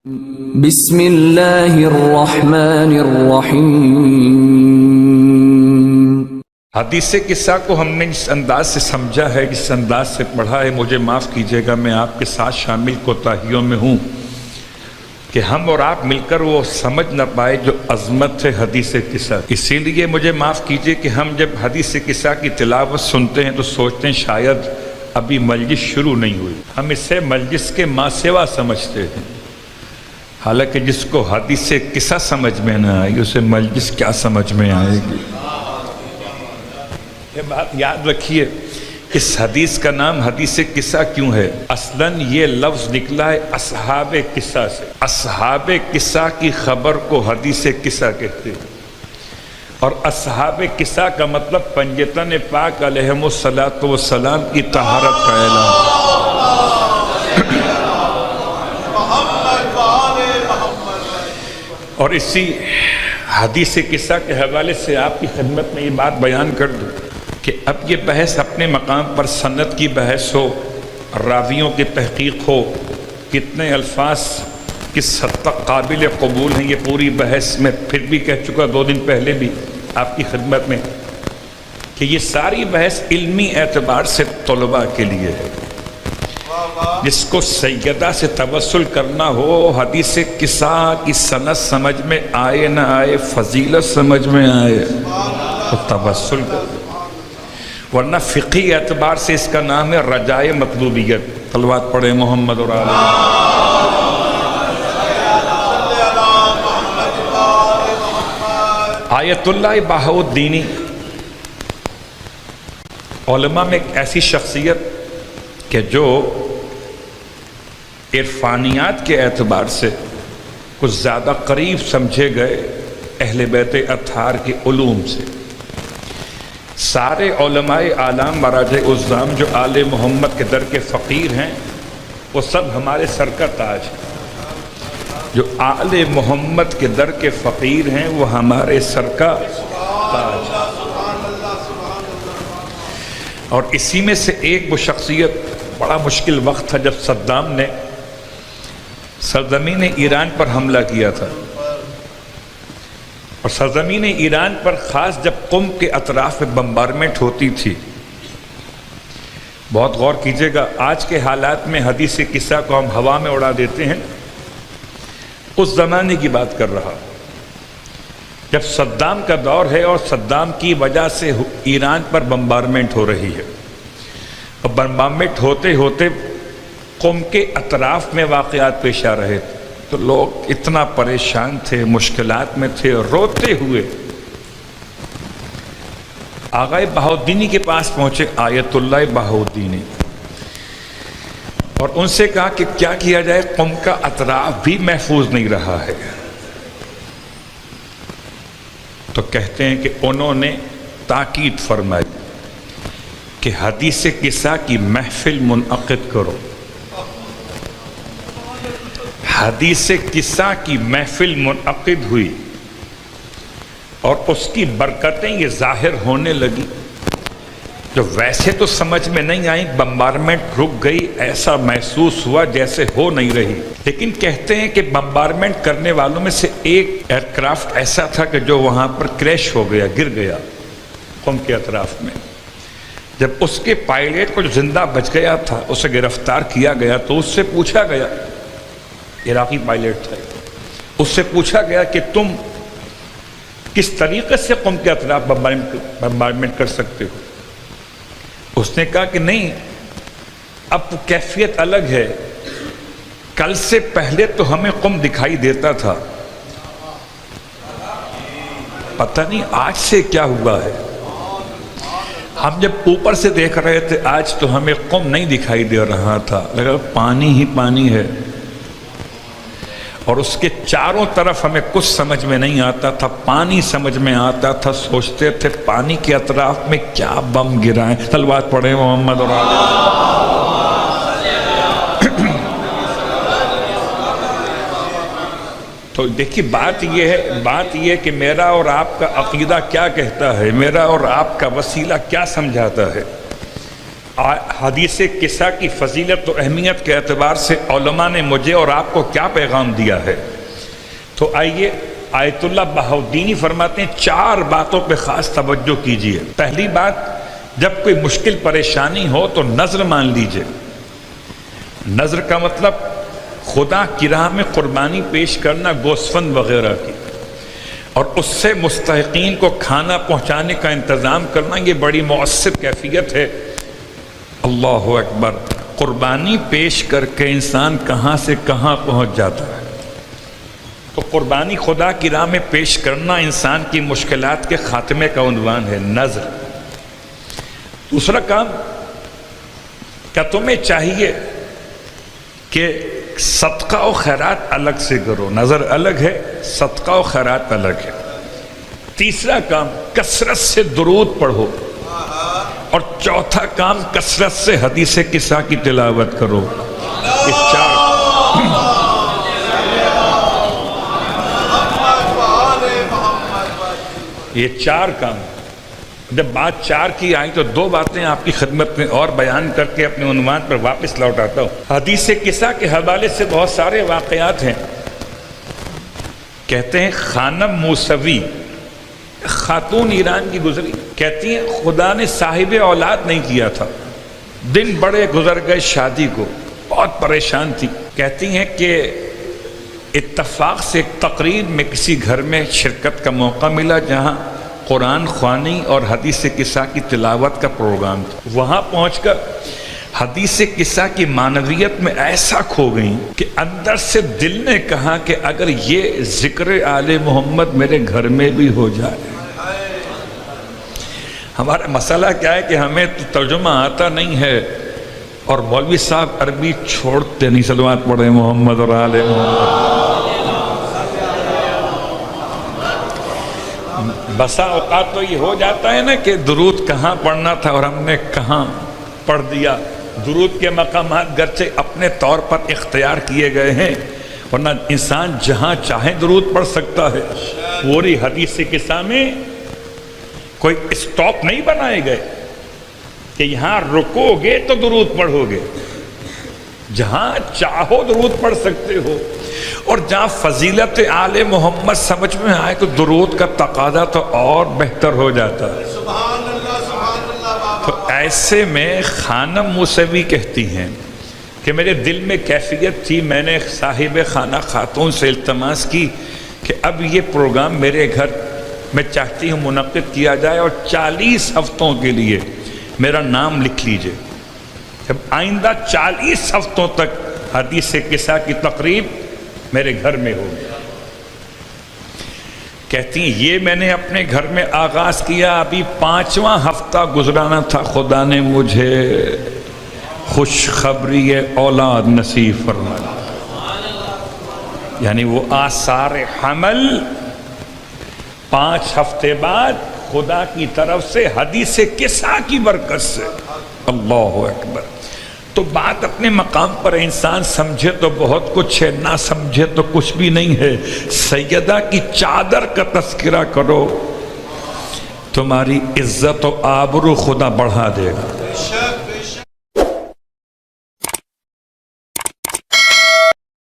بسم اللہ الرحمن الرحیم۔ حدیث قصہ کو ہم نے جس انداز سے سمجھا ہے، جس انداز سے پڑھا ہے، مجھے معاف کیجیے گا، میں آپ کے ساتھ شامل کوتاہیوں میں ہوں کہ ہم اور آپ مل کر وہ سمجھ نہ پائے جو عظمت ہے حدیث قصہ۔ اسی لیے مجھے معاف کیجیے کہ ہم جب حدیث قصہ کی تلاوت سنتے ہیں تو سوچتے ہیں شاید ابھی مجلس شروع نہیں ہوئی، ہم اسے مجلس کے ماسوا سمجھتے ہیں، حالانکہ جس کو حدیث قصہ سمجھ میں نہ آئی اسے مجلس کیا سمجھ میں آئے گی۔ یہ بات یاد رکھیے، اس حدیث کا نام حدیث قصہ کیوں ہے؟ اصلاً یہ لفظ نکلا ہے اصحاب قصہ سے۔ اصحاب قصہ کی خبر کو حدیث قصہ کہتے ہیں، اور اصحاب قصہ کا مطلب پنجتن پاک علیہم الصلاۃ والسلام کی طہارت کا اعلان۔ اور اسی حدیث قصہ کے حوالے سے آپ کی خدمت میں یہ بات بیان کر دوں کہ اب یہ بحث اپنے مقام پر سند کی بحث ہو، راویوں کی تحقیق ہو، کتنے الفاظ کس حد تک قابل قبول ہیں، یہ پوری بحث میں پھر بھی کہہ چکا 2 دن پہلے بھی آپ کی خدمت میں کہ یہ ساری بحث علمی اعتبار سے طلباء کے لیے ہے۔ جس کو سیدہ سے توسل کرنا ہو، حدیث قصہ کی سند سمجھ میں آئے نہ آئے، فضیلت سمجھ میں آئے تو توسل کر، ورنہ فقہی اعتبار سے اس کا نام ہے رجائے مطلوبیت۔ صلوات پڑھے محمد اور آلہ۔ آیت اللہ بہاؤالدینی علماء میں ایک ایسی شخصیت کہ جو عرفانیات کے اعتبار سے کچھ زیادہ قریب سمجھے گئے اہل بیت اطہار کے علوم سے۔ سارے علماء اعلام مراجع عظام جو آل محمد کے در کے فقیر ہیں وہ سب ہمارے سر کا تاج ہیں۔ جو آل محمد کے در کے فقیر ہیں وہ ہمارے سر کا تاج ہے۔ اور اسی میں سے ایک وہ شخصیت، بڑا مشکل وقت تھا جب صدام نے سرزمین ایران پر حملہ کیا تھا، اور سرزمین ایران پر خاص جب قم کے اطراف میں بمبارمنٹ ہوتی تھی۔ بہت غور کیجئے گا، آج کے حالات میں حدیث قصہ کو ہم ہوا میں اڑا دیتے ہیں، اس زمانے کی بات کر رہا جب صدام کا دور ہے اور صدام کی وجہ سے ایران پر بمبارمنٹ ہو رہی ہے، اور بمبارمنٹ ہوتے ہوتے قم کے اطراف میں واقعات پیش آ رہے تھے، تو لوگ اتنا پریشان تھے، مشکلات میں تھے، روتے ہوئے آغا بہاؤالدینی کے پاس پہنچے، آیت اللہ بہاؤالدینی، اور ان سے کہا کہ کیا کیا جائے، قم کا اطراف بھی محفوظ نہیں رہا ہے۔ تو کہتے ہیں کہ انہوں نے تاکید فرمائی کہ حدیث قصہ کی محفل منعقد کرو۔ حدیث قصہ کی محفل منعقد ہوئی اور اس کی برکتیں یہ ظاہر ہونے لگی، جو ویسے تو سمجھ میں نہیں آئیں۔ بمبارمنٹ رک گئی، ایسا محسوس ہوا جیسے ہو نہیں رہی، لیکن کہتے ہیں کہ بمبارمنٹ کرنے والوں میں سے ایک ایئر کرافٹ ایسا تھا کہ جو وہاں پر کریش ہو گیا، گر گیا قم کے اطراف میں۔ جب اس کے پائلٹ کو جو زندہ بچ گیا تھا اسے گرفتار کیا گیا تو اس سے پوچھا گیا، عراقی پائلٹ تھا، اس سے پوچھا گیا کہ تم کس طریقے سے قم کے اطراف بمبارمنٹ کر سکتے ہو؟ اس نے کہا کہ نہیں، اب کیفیت الگ ہے، کل سے پہلے تو ہمیں قم دکھائی دیتا تھا، پتہ نہیں آج سے کیا ہوا ہے، ہم جب اوپر سے دیکھ رہے تھے آج تو ہمیں قم نہیں دکھائی دے رہا تھا، لگا پانی ہی پانی ہے، اور اس کے چاروں طرف ہمیں کچھ سمجھ میں نہیں آتا تھا، پانی سمجھ میں آتا تھا، سوچتے تھے پانی کے اطراف میں کیا بم گرائیں۔ صلوات پڑھیں محمد اور آلہ۔ تو دیکھیے بات یہ ہے کہ میرا اور آپ کا عقیدہ کیا کہتا ہے، میرا اور آپ کا وسیلہ کیا سمجھاتا ہے۔ حدیث قصہ کی فضیلت و اہمیت کے اعتبار سے علماء نے مجھے اور آپ کو کیا پیغام دیا ہے، تو آئیے آیت اللہ بہاؤالدینی فرماتے ہیں 4 باتوں پہ خاص توجہ کیجیے۔ پہلی بات، جب کوئی مشکل پریشانی ہو تو نذر مان لیجئے۔ نذر کا مطلب خدا کی راہ میں قربانی پیش کرنا، گوسفند وغیرہ کی، اور اس سے مستحقین کو کھانا پہنچانے کا انتظام کرنا، یہ بڑی مؤثر کیفیت ہے۔ اللہ اکبر، قربانی پیش کر کے انسان کہاں سے کہاں پہنچ جاتا ہے۔ تو قربانی خدا کی راہ میں پیش کرنا انسان کی مشکلات کے خاتمے کا عنوان ہے، نذر۔ دوسرا کام، کیا تمہیں چاہیے کہ صدقہ و خیرات الگ سے کرو؟ نظر الگ ہے، صدقہ و خیرات الگ ہے۔ تیسرا کام، کثرت سے درود پڑھو، اور چوتھا کام، کثرت سے حدیث قصہ کی تلاوت کرو۔ یہ 4 کام۔ جب بات 4 کی آئی تو 2 باتیں آپ کی خدمت میں اور بیان کر کے اپنے عنوان پر واپس لوٹ آتا ہوں۔ حدیث قصہ کے حوالے سے بہت سارے واقعات ہیں۔ کہتے ہیں خانم موسوی، خاتون ایران کی گزری، کہتی ہیں خدا نے صاحب اولاد نہیں کیا تھا، دن بڑے گزر گئے شادی کو، بہت پریشان تھی۔ کہتی ہیں کہ اتفاق سے ایک تقریب میں کسی گھر میں شرکت کا موقع ملا جہاں قرآن خوانی اور حدیث قصہ کی تلاوت کا پروگرام تھا۔ وہاں پہنچ کر حدیث قصہ کی معنویت میں ایسا کھو گئیں کہ اندر سے دل نے کہا کہ اگر یہ ذکر آل محمد میرے گھر میں بھی ہو جائے۔ ہمارا مسئلہ کیا ہے کہ ہمیں تو ترجمہ آتا نہیں ہے، اور مولوی صاحب عربی چھوڑتے نہیں، صلوات پڑھیں محمد اور آل محمد۔ بسا اوقات تو یہ ہو جاتا ہے نا کہ درود کہاں پڑھنا تھا اور ہم نے کہاں پڑھ دیا۔ درود کے مقامات گرچہ اپنے طور پر اختیار کیے گئے ہیں، ورنہ انسان جہاں چاہے درود پڑھ سکتا ہے۔ پوری حدیث قصہ میں کوئی اسٹاپ نہیں بنائے گئے کہ یہاں رکو گے تو درود پڑھو گے، جہاں چاہو درود پڑھ سکتے ہو۔ اور جہاں فضیلت آل محمد سمجھ میں آئے تو درود کا تقاضا تو اور بہتر ہو جاتا ہے۔ تو ایسے میں خانم موسوی کہتی ہیں کہ میرے دل میں کیفیت تھی، میں نے صاحب خانہ خاتون سے التماس کی کہ اب یہ پروگرام میرے گھر میں چاہتی ہوں منعقد کیا جائے، اور 40 ہفتوں کے لیے میرا نام لکھ لیجئے۔ جب آئندہ 40 ہفتوں تک حدیث قصہ کی تقریب میرے گھر میں ہوگی۔ کہتی ہیں یہ میں نے اپنے گھر میں آغاز کیا، ابھی 5واں ہفتہ گزرانا تھا، خدا نے مجھے خوشخبری اولاد نصیب فرمایا۔ یعنی وہ آثار حمل 5 ہفتے بعد خدا کی طرف سے حدیث قصہ کی برکت سے۔ اللہ اکبر۔ تو بات اپنے مقام پر انسان سمجھے تو بہت کچھ ہے، نہ سمجھے تو کچھ بھی نہیں ہے۔ سیدہ کی چادر کا تذکرہ کرو، تمہاری عزت و آبرو خدا بڑھا دے گا۔